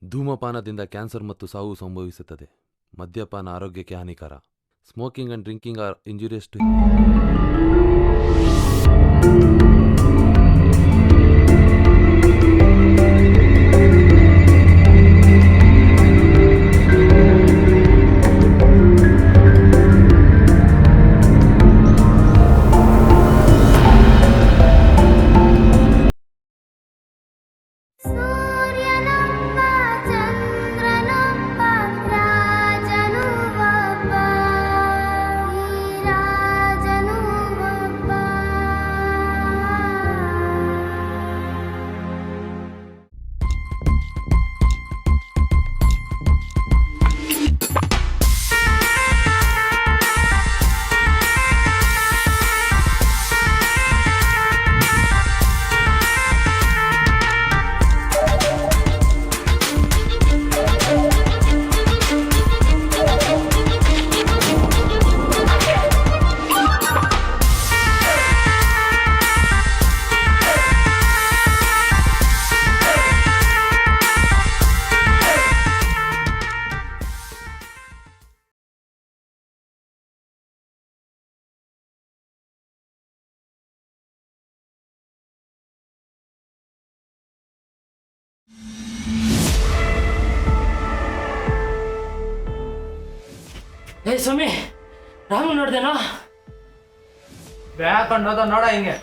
ಧೂಮಪಾನದಿಂದ cancer ಮತ್ತು ಸಾವು ಸಂಭವಿಸುತ್ತದೆ. ಮದ್ಯಪಾನ ಆರೋಗ್ಯಕ್ಕೆ ಹಾನಿಕರ. Smoking and drinking are injurious to ಏ ಸ್ವಾಮಿ, ರಾಮು ನೋಡ್ದೇನೋ? ಬೇಕಂಡೋದ ನೋಡ ಹಿಂಗೆ.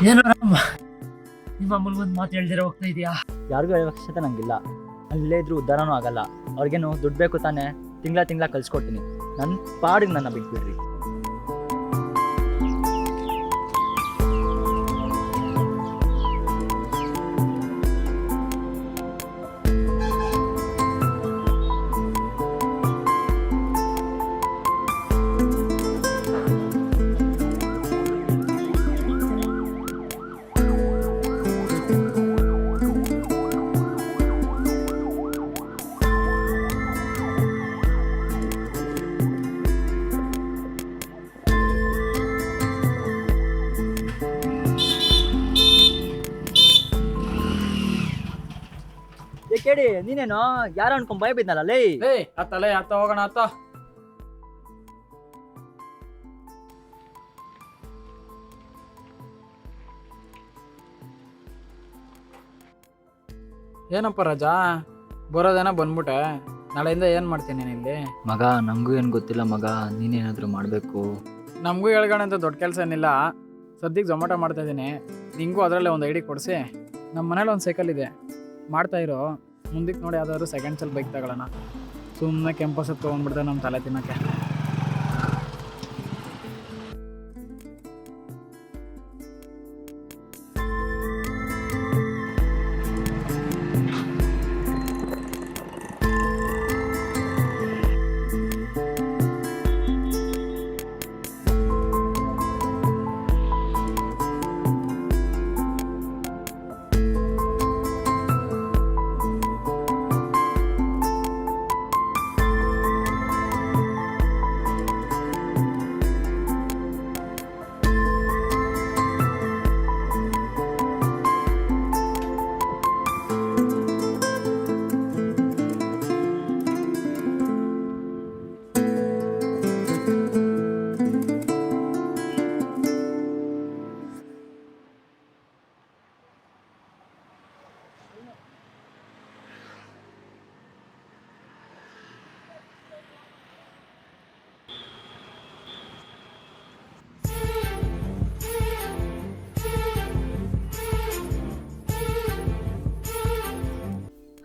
ಏನೋ ರಾಮ, ನಿಮ್ಮ ಅಮ್ಮನ ಒಂದು ಮಾತು ಹೇಳ್ದಿರ ಹೋಗ್ತಾ ಇದೆಯಾ? ಯಾರಿಗೂ ಹೇಳೋ ಅವಶ್ಯಕತೆ ನಂಗಿಲ್ಲ. ಅಲ್ಲೇ ಇದ್ರೂ ಉದ್ಧಾರನೂ ಆಗಲ್ಲ. ಅವ್ರಿಗೇನು ದುಡ್ಡು ಬೇಕು ತಾನೆ, ತಿಂಗಳ ಕಳ್ಸ್ಕೊಡ್ತೀನಿ. ನನ್ನ ಪಾಡಿಗೆ ನನ್ನ ಬಿಟ್ಬಿಡ್ರಿ. ಕೇಳಿ ನೀನೇನೋ ಯಾರು ಅನ್ಕೊಂಡ್ ಭಯ ಬಿದ್ನಲ್ಲ ಲೇ. ಅತ್ತಲೇ ಅತ್ತ ಹೋಗೋಣ ಅತ್ತ. ಏನಪ್ಪ ರಾಜಾ, ಬರೋದೇನ ಬಂದ್ಬಿಟ್ಟೆ. ನಾಳೆಯಿಂದ ಏನ್ ಮಾಡ್ತೀನಿ ಇಲ್ಲಿ? ಮಗ ನಂಗೂ ಏನ್ ಗೊತ್ತಿಲ್ಲ ಮಗ, ನೀನೇನಾದ್ರೂ ಮಾಡ್ಬೇಕು. ನಮಗೂ ಹೇಳ್ಗೋಣ ಅಂತ ದೊಡ್ಡ ಕೆಲಸ ಏನಿಲ್ಲ. ಸದ್ಯಕ್ಕೆ ಜೊಮ್ಯಾಟೊ ಮಾಡ್ತಾ ಇದ್ದೀನಿ. ನಿಂಗೂ ಅದರಲ್ಲೇ ಒಂದು ಐಡಿ ಕೊಡಿಸಿ. ನಮ್ಮ ಮನೇಲಿ ಒಂದು ಸೈಕಲ್ ಇದೆ, ಮಾಡ್ತಾ ಇರೋ. ಮುಂದಕ್ಕೆ ನೋಡಿ ಯಾವ್ದಾದ್ರು ಸೆಕೆಂಡ್ ಸೆಲ್ ಬೈಕ್ ತಗೊಳ್ಳೋಣ. ಸುಮ್ಮನೆ ಕೆಂಪಸ್ ತೊಗೊಂಡ್ಬಿಡ್ತಾರೆ ನಮ್ಮ ತಲೆ ತಿನ್ನೋಕ್ಕೆ.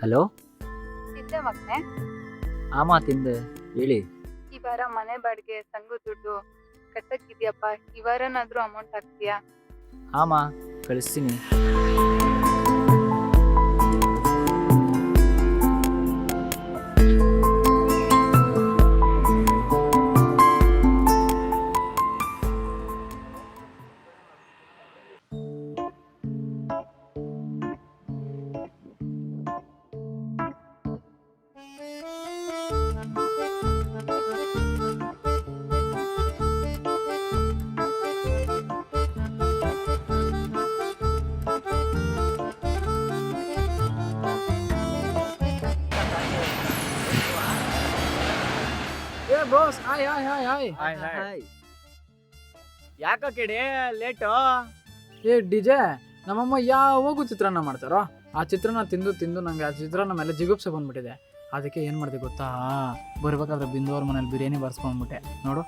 ಹಲೋ, ತಿಂದೆ ಮಗನೆ? ಆಮಾ ತಿಂದೆ, ಹೇಳಿ. ಈ ವಾರ ಮನೆ ಬಾಡಿಗೆ ಸಂಘ ದುಡ್ಡು ಕಟ್ಟಕ್ಕಿದ್ಯಪ್ಪ. ಈ ವಾರನಾದ್ರೂ ಅಮೌಂಟ್ ಹಾಕ್ತೀಯಾ? ಆಮಾ ಕಳಿಸ್ತೀನಿ. Boss hi hi hi hi hi. ಯಾಕ ಕೆಡೆ ಲೇಟು? ಏ ಡಿಜೆ, ನಮ್ಮಮ್ಮ ಯಾವಾಗೂ ಚಿತ್ರಾನ್ನ ಮಾಡ್ತಾರೋ, ಆ ಚಿತ್ರಾನ್ನ ತಿಂದು ತಿಂದು ನಂಗೆ ಆ ಚಿತ್ರಾನ್ನ ಮೇಲೆ ಜಿಗುಪ್ಸೆ ಬಂದ್ಬಿಟ್ಟಿದೆ. ಅದಕ್ಕೆ ಏನು ಮಾಡಿದೆ ಗೊತ್ತಾ, ಬರ್ಬೇಕಾದ್ರೆ ಬಿಂದು ಅವ್ರ ಮನೇಲಿ ಬಿರಿಯಾನಿ ಬರ್ಸ್ಕೊಂಡ್ಬಿಟ್ಟೆ ನೋಡು.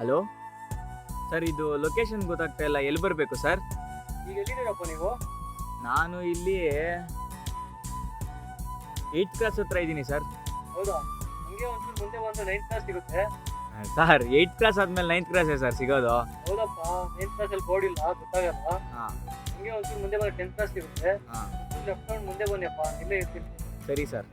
ಹಲೋ ಸರ್, ಇದು ಲೊಕೇಶನ್ ಗೊತ್ತಾಗ್ತಾ ಇಲ್ಲ, ಎಲ್ಲಿ ಬರಬೇಕು ಸರ್? ಈಗ ಎಲ್ಲಿದ್ದೀರಪ್ಪ ನೀವು? ನಾನು ಇಲ್ಲಿ 8th ಕ್ಲಾಸ್ ಹತ್ರ ಇದ್ದೀನಿ ಸರ್. ಹೌದಾ, ಹಂಗೆ ಒಂಚೂರು ಮುಂದೆ ಬಂದು 9th ಕ್ಲಾಸ್ ಸಿಗುತ್ತೆ. ಸರ್ 8th ಕ್ಲಾಸ್ ಆದ್ಮೇಲೆ 9th ಕ್ಲಾಸೇ ಸರ್ ಸಿಗೋದು. ಹೌದಪ್ಪ, 9th ಕ್ಲಾಸಲ್ಲಿ ಬೋರ್ಡ್ ಇಲ್ಲ, ಗೊತ್ತಾಗಲ್ಲ. ಹಾಂ ಹಂಗೆ ಒಂಚೂರು ಮುಂದೆ ಬಂದು 10th ಕ್ಲಾಸ್ ಸಿಗುತ್ತೆ. ಹಾಂ ಲೆಫ್ಟ್ ತಗೊಂಡು ಮುಂದೆ ಬನ್ನಿಯಪ್ಪ, ಇಲ್ಲೇ ಇರ್ತೀನಿ. ಸರಿ ಸರ್.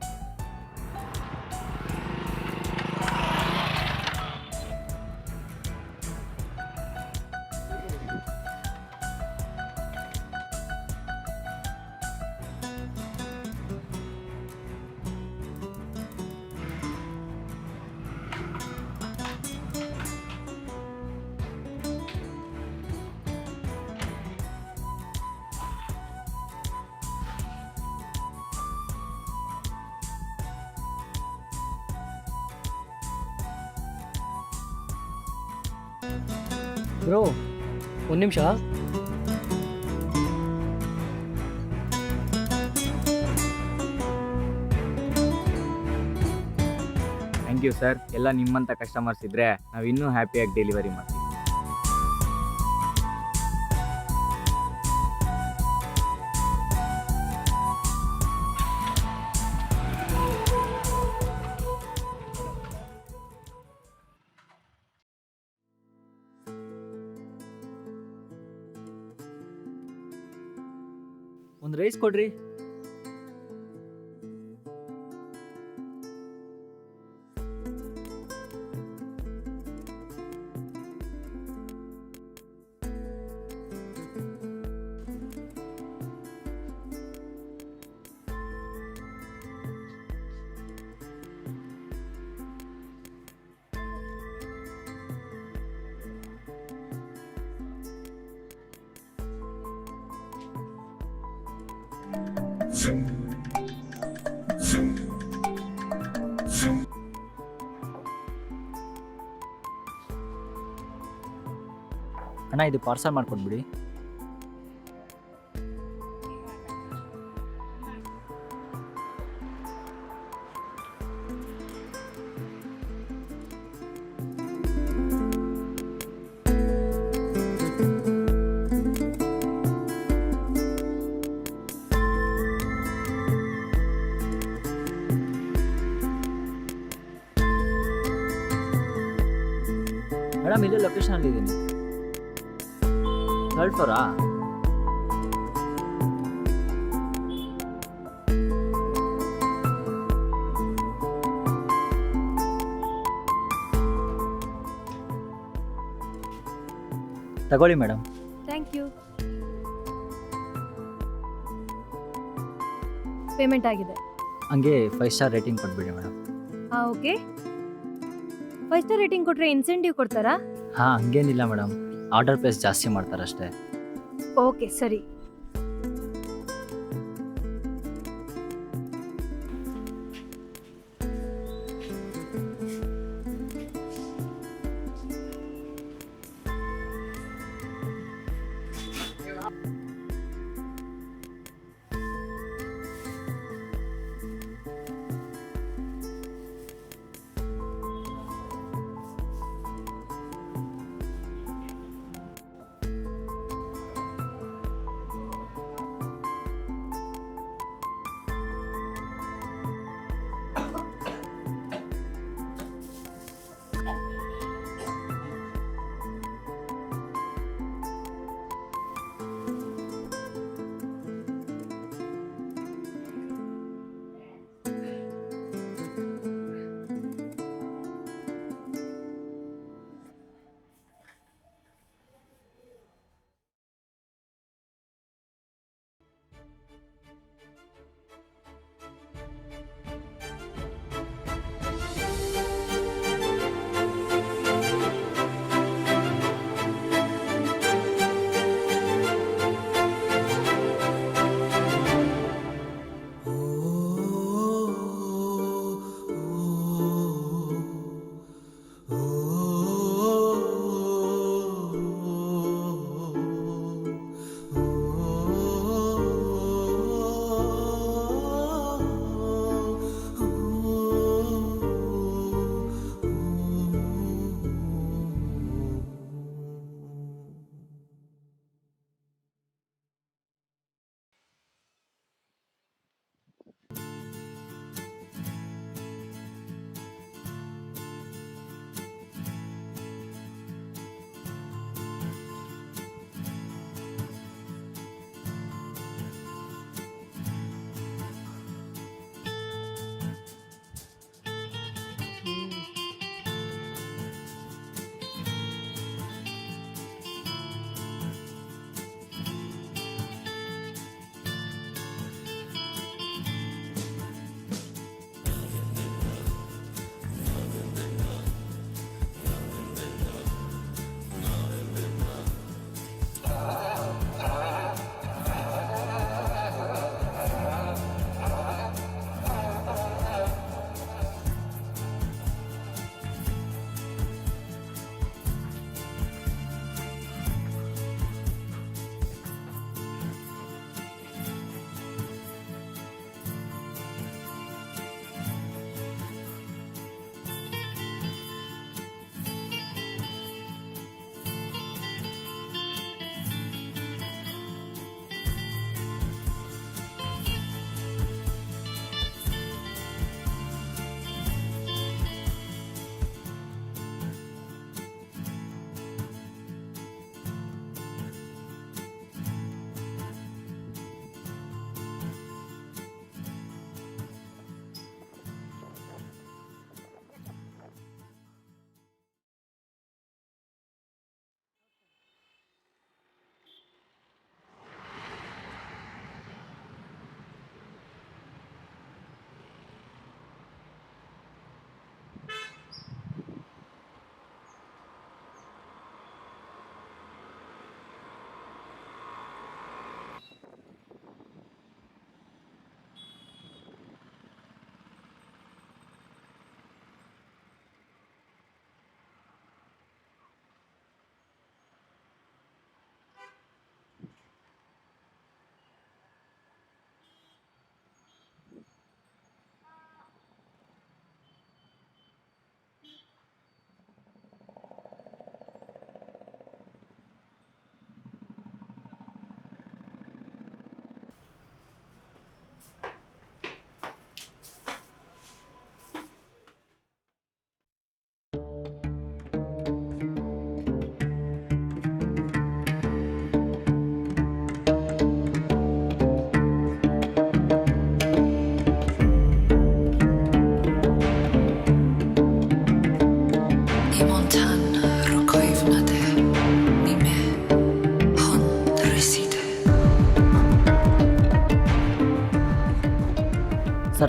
ಬ್ರೋ ಒಂದು ನಿಮಿಷ. Thank you sir. ಎಲ್ಲ ನಿಮ್ಮಂಥ ಕಸ್ಟಮರ್ಸ್ ಇದ್ದರೆ ನಾವು ಇನ್ನೂ ಹ್ಯಾಪಿಯಾಗಿ ಡೆಲಿವರಿ ಮಾಡ್ತೀವಿ. ಒಂದು ರೈಸ್ ಕೊಡ್ರಿ. ಅಣ್ಣ, ಇದು ಪಾರ್ಸಲ್ ಮಾಡ್ಕೊಟ್ಬಿಡಿ. ಮೇಡಮ್, ಇಲ್ಲೇ ಲೊಕೇಶನಲ್ಲಿ ಇದ್ದೀನಿ. 3rd flora? ತಗೊಳ್ಳಿ ಮೇಡಮ್. Thank you. ಪೇಮೆಂಟ್ ಆಗಿದೆ. ಹಂಗೆ 5 ಸ್ಟಾರ್ ರೇಟಿಂಗ್ ಕೊಟ್ಬಿಡಿ ಮೇಡಮ್. ಹಾಂ, ಓಕೆ. 5 ಸ್ಟಾರ್ ರೇಟಿಂಗ್ ಕೊಟ್ಟರೆ ಇನ್ಸೆಂಟಿವ್ ಕೊಡ್ತಾರಾ? ಹಾಂ, ಹಂಗೇನಿಲ್ಲ ಮೇಡಮ್, ಆರ್ಡರ್ ಪ್ಲೇಸ್ ಜಾಸ್ತಿ ಮಾಡ್ತಾರಷ್ಟೇ. ಓಕೆ, ಸರಿ.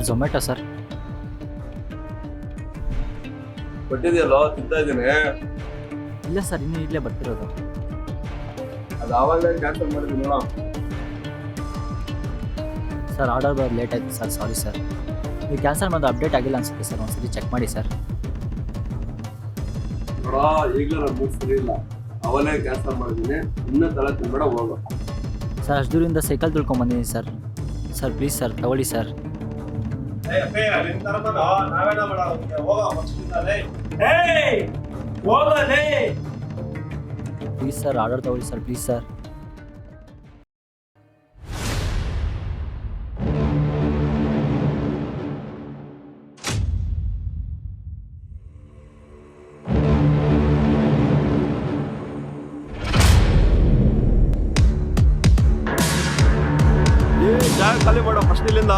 Sir Zomato sir. ಕೊಟ್ಟಿದ್ಯಲ್ಲೋ, ತಿಂತಾ ಇದ್ದೀನಿ. ಇಲ್ಲ ಸರ್, ಇನ್ನೂ ಈಗಲೇ ಬರ್ತಿರೋದು. ಅದು ಆವಾಗಲೇ ಕ್ಯಾನ್ಸಲ್ ಮಾಡಿದ್ದೀನಿ. ಸರ್ ಆರ್ಡರ್ ಬರೋದು ಲೇಟ್ ಆಯಿತು ಸರ್, ಸಾರಿ ಸರ್. ನೀವು ಕ್ಯಾನ್ಸಲ್ ಮಾಡೋದು ಅಪ್ಡೇಟ್ ಆಗಿಲ್ಲ ಅನ್ಸುತ್ತೆ ಸರ್, ಒಂದ್ಸತಿ ಚೆಕ್ ಮಾಡಿ ಸರ್. ನೋಡೋ, ಈಗಲೂ ನನ್ನ ಮೂಡ್ ಸರಿ ಇಲ್ಲ. ಅವಲೇ ಕ್ಯಾನ್ಸಲ್ ಮಾಡಿದ್ದೀನಿ. ಇನ್ನೂ ತಲೆ ತಿನ್ಬೇಡ, ಹೋಗೋ. ಸರ್ ಅಷ್ಟು ದೂರಿಂದ ಸೈಕಲ್ ತುಳ್ಕೊಂಬಂದಿದ್ದೀನಿ ಸರ್. ಸರ್ ಪ್ಲೀಸ್ ಸರ್ ತಗೊಳ್ಳಿ ಸರ್. ಪ್ಲೀಸ್ ಸರ್ ಆರ್ಡರ್ ತಗೊಳ್ಳಿ ಸರ್, ಪ್ಲೀಸ್ ಸರ್. ಜಾಗ ಖಾಲಿ ಮಾಡೋ ಫಸ್ಟ್ ಇಲ್ಲಿಂದ.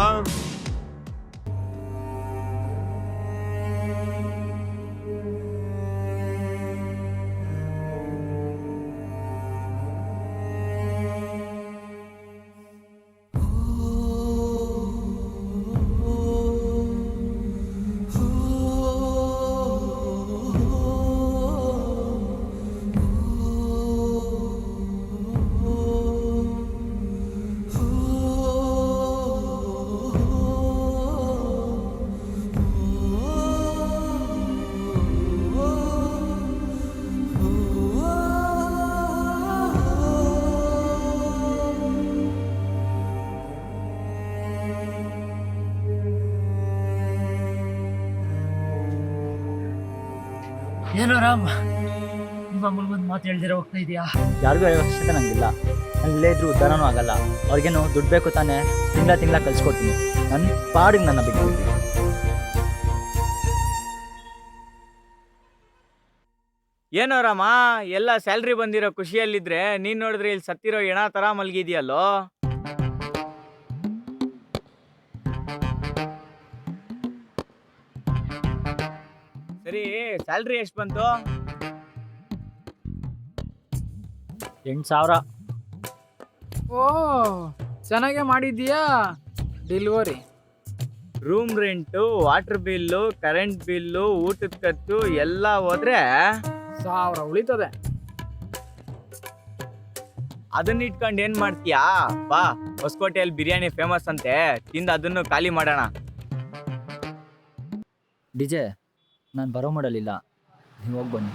ಏನೋ ರಾಮ್, ನಿಮ್ಮ ಅಮ್ಮನ ಒಂದು ಮಾತು ಹೇಳ್ದಿರ ಹೋಗ್ತಾ ಇದೆಯಾ? ಯಾರಿಗೂ ಹೇಳೋ ಅವಶ್ಯಕತೆ ನನಗಿಲ್ಲ. ನಾನು ಇಲ್ಲೇ ಇದ್ರೂ ಉದ್ಧಾರನೂ ಆಗಲ್ಲ. ಅವ್ರಿಗೇನು ದುಡ್ಡು ಬೇಕು ತಾನೆ, ತಿಂಗಳ ಕಳಿಸ್ಕೊಡ್ತೀನಿ. ನನ್ನ ಪಾಡಿಗೆ ನನ್ನ ಬಿಟ್ಬಿಡ್ತೀನಿ. ಏನೋ ರಾಮ, ಎಲ್ಲ ಸ್ಯಾಲ್ರಿ ಬಂದಿರೋ ಖುಷಿಯಲ್ಲಿದ್ರೆ ನೀನ್ ನೋಡಿದ್ರೆ ಇಲ್ಲಿ ಸತ್ತಿರೋ ಎಣ ತರ ಮಲ್ಗಿದ್ಯಲ್ಲೋ. ಸರಿ, ಸ್ಯಾಲ್ರಿ ಎಷ್ಟು ಬಂತು? 8,000. ಓ, ಚೆನ್ನಾಗೇ ಮಾಡಿದ್ದೀಯಾ. Delivery, room rent, water bill, current bill, ಊಟದ ಖರ್ಚು ಎಲ್ಲ ಹೋದ್ರೆ 1,000 ಉಳಿತದೆ. ಅದನ್ನ ಇಟ್ಕೊಂಡು ಏನ್ ಮಾಡ್ತೀಯಾ? ಬಾ, ಹೊಸಕೋಟೆಯಲ್ಲಿ ಬಿರಿಯಾನಿ ಫೇಮಸ್ ಅಂತೆ, ತಿಂದು ಅದನ್ನು ಖಾಲಿ ಮಾಡೋಣ. ಡಿಜೆ, ನಾನು ಬರೋ ಮಾಡಲಿಲ್ಲ, ನೀವು ಹೋಗಿ ಬನ್ನಿ.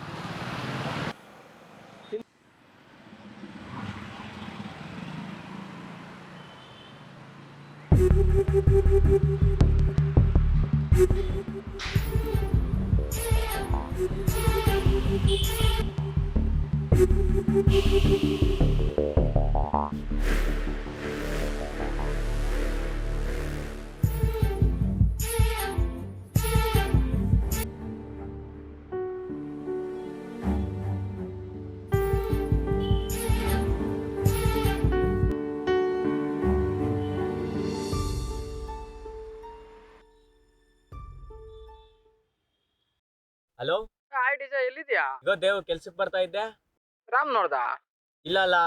ಹಲೋ, ಹಾಯ್ ಡಿಜೆ, ಎಲ್ಲಿದ್ಯಾ? ಈಗ ದೇವ್ ಕೆಲ್ಸಕ್ಕೆ ಬರ್ತಾ ಇದ್ದೆ. ರಾಮ್ ನೋಡ್ದ? ಇಲ್ಲ ಅಲ್ಲ.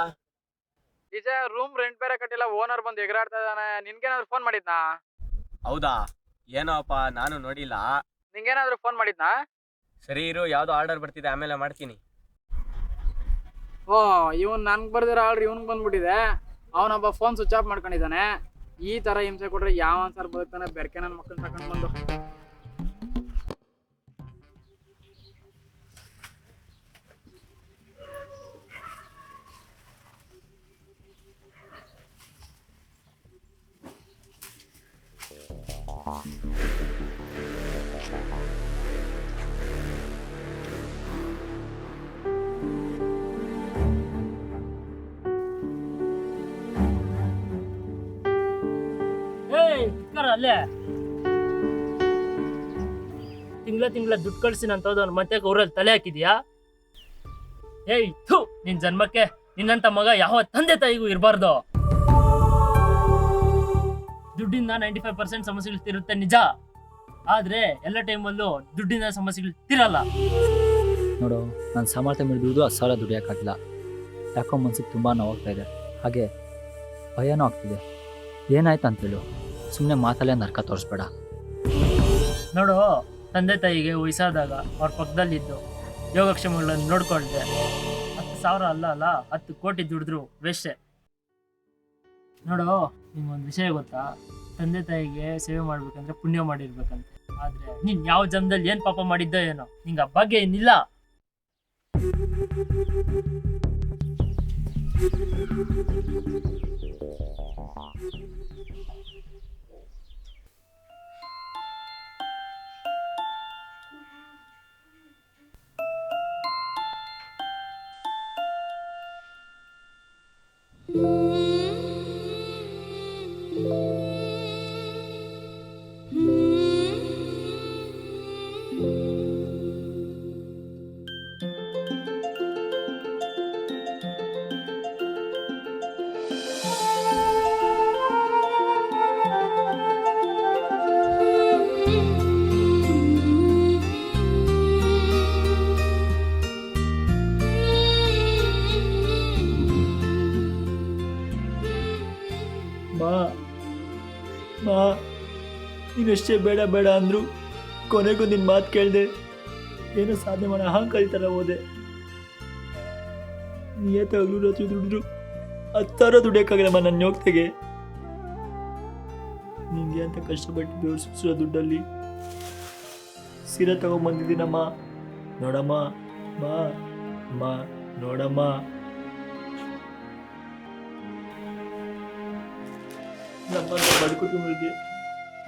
ಡಿಜೆ, ರೂಮ್ ರೆಂಟ್ ಬೇರೆ ಕಟ್ಟಿಲ್ಲ, ಓನರ್ ಬಂದು ಎಗರಾಡ್ತಾ ಇದ್ದಾನೆ. ನಿನ್ಗೇನಾದ್ರು ಫೋನ್ ಮಾಡಿದ್ನಾ? ಹೌದಾ? ಏನೋ ಅಪ್ಪ, ನಾನು ನೋಡಿಲ್ಲ. ನಿಂಗೇನಾದ್ರು ಫೋನ್ ಮಾಡಿದ್ನಾ? ಸರಿ ಇರು, ಯಾವ್ದೋ ಆರ್ಡರ್ ಬರ್ತಿದೆ, ಆಮೇಲೆ ಮಾಡ್ತೀನಿ. ಓ, ಇವನ್ ನನ್ಗೆ ಬರ್ದಿರೋ ಆರ್ಡ್ರ್ ಇವ್ನಿಗೆ ಬಂದ್ಬಿಟ್ಟಿದೆ. ಅವನೊಬ್ಬ ಫೋನ್ ಸ್ವಿಚ್ ಆಫ್ ಮಾಡ್ಕೊಂಡಿದ್ದಾನೆ. ಈ ತರ ಹಿಂಸೆ ಕೊಟ್ರೆ ಯಾವ ಸರ್ ಬದುಕ್ತಾನೆ? ಬೆರ್ಕೆ ನನ್ನ ಮಕ್ಕಳನ್ನ ತಗೊಂಡು ಬಂದು. ಅಲ್ಲೇ ತಿಂಗಳ ದುಡ್ಡು ಕಳ್ಸಿ ಅಂತವ್ನು ಮತ್ತೆ ಊರಲ್ಲಿ ತಲೆ ಹಾಕಿದ್ಯಾ? ಏಯ್ ಥು, ನಿನ್ ಜನ್ಮಕ್ಕೆ ನಿನ್ನಂತ ಮಗ ಯಾವ ತಂದೆ ತಾಯಿಗೂ ಇರಬಾರ್ದು. ದುಡ್ಡಿಂದ 95% ಸಮಸ್ಯೆಗಳು ತಿರುತ್ತೆ ನಿಜ, ಆದ್ರೆ ಎಲ್ಲ ಟೈಮಲ್ಲೂ ದುಡ್ಡಿನ ಸಮಸ್ಯೆಗಳು ತಿರಲ್ಲ. ನೋಡು, ನನ್ನ ಸಾಮರ್ಥ್ಯ ಮೀರಿ ದುಡ್ದು 10,000 ದುಡಿಯೋಕ್ಕಾಗಿಲ್ಲ. ಯಾಕೋ ಮನ್ಸಿಗೆ ತುಂಬ ನೋವಾಗ್ತಾ ಇದೆ, ಹಾಗೆ ಭಯನೂ ಆಗ್ತಿದೆ. ಏನಾಯ್ತು ಅಂತೇಳು? ಸುಮ್ಮನೆ ಮಾತಲ್ಲೇ ನರ್ಕ ತೋರಿಸ್ಬೇಡ. ನೋಡು, ತಂದೆ ತಾಯಿಗೆ ವಯಸ್ಸಾದಾಗ ಅವ್ರ ಪಕ್ಕದಲ್ಲಿದ್ದು ಯೋಗಕ್ಷೇಮಗಳನ್ನು ನೋಡ್ಕೊಳ್ದೆ 10,000 ಅಲ್ಲ 10 ಕೋಟಿ ದುಡಿದ್ರು ವೇಸ್ಟೆ. ನೋಡು, ನಿಮ್ಗೊಂದು ವಿಷಯ ಗೊತ್ತಾ? ತಂದೆ ತಾಯಿಗೆ ಸೇವೆ ಮಾಡ್ಬೇಕಂದ್ರೆ ಪುಣ್ಯ ಮಾಡಿರ್ಬೇಕಂತೆ. ಆದ್ರೆ ನೀನ್ ಯಾವ ಜನ್ಮದಲ್ಲಿ ಏನ್ ಪಾಪ ಮಾಡಿದ್ದೋ ಏನೋ, ನಿಂಗೆ ಆ ಭಾಗ್ಯ ಏನಿಲ್ಲ. ಮಾ, ನೀನೆಷ್ಟೇ ಬೇಡ ಬೇಡ ಅಂದ್ರು ಕೊನೆಗೂ ನಿನ್ನ ಮಾತು ಕೇಳಿದೆ. ಏನೋ ಸಾಧನೆ ಮಾಡೋ ಅಹಂಕಾರಿ ಥರ ಹೋದೆ. ನಿಯತ್ತಾಗಲೂ ರಾತ್ರಿ ದುಡಿದ್ರು 10,000 ದುಡಿಯೋಕ್ಕಾಗಲ್ಲಮ್ಮ ನನ್ನ ಯೋಗ್ತೆಗೆ. ನಿಂಗೆ ಅಂತ ಕಷ್ಟಪಟ್ಟು ಬೆವರು ಸುರಿಸೋ ದುಡ್ಡಲ್ಲಿ ಸೀರೆ ತಗೊಂಬಂದಿದ್ದೀನಮ್ಮ. ನೋಡಮ್ಮ, ಮಾ ಅಮ್ಮ ನೋಡಮ್ಮ. ನಮ್ಮಂತ ಬಡ ಕುಟುಂಬಕ್ಕೆ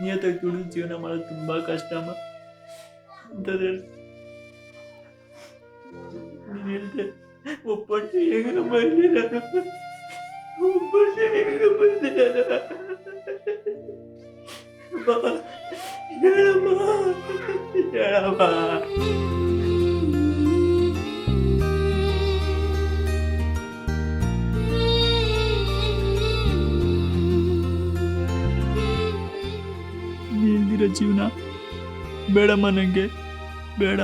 ನಿಯತ್ತಾಗಿ ದುಡಿದು ಜೀವನ ಮಾಡೋದು ತುಂಬ ಕಷ್ಟ ಅಮ್ಮ. ಅಂತಂದ್ರೆ ನೀನು ಹೇಳ್ದೆ ಒಪ್ಪಟ್ಟೆ ಹೇಗ ಬರಲಿ ನಾನು, ಒಪ್ಪಟ್ಟೆ ಹೇಗ ಬರಲಿ ನಾನು. ಹೇಳಮ್ಮ ಹೇಳಮ್ಮ. ನೀಲ್ದಿರೋ ಜೀವನ ಬೇಡಮ್ಮ ನನಗೆ, ಬೇಡ.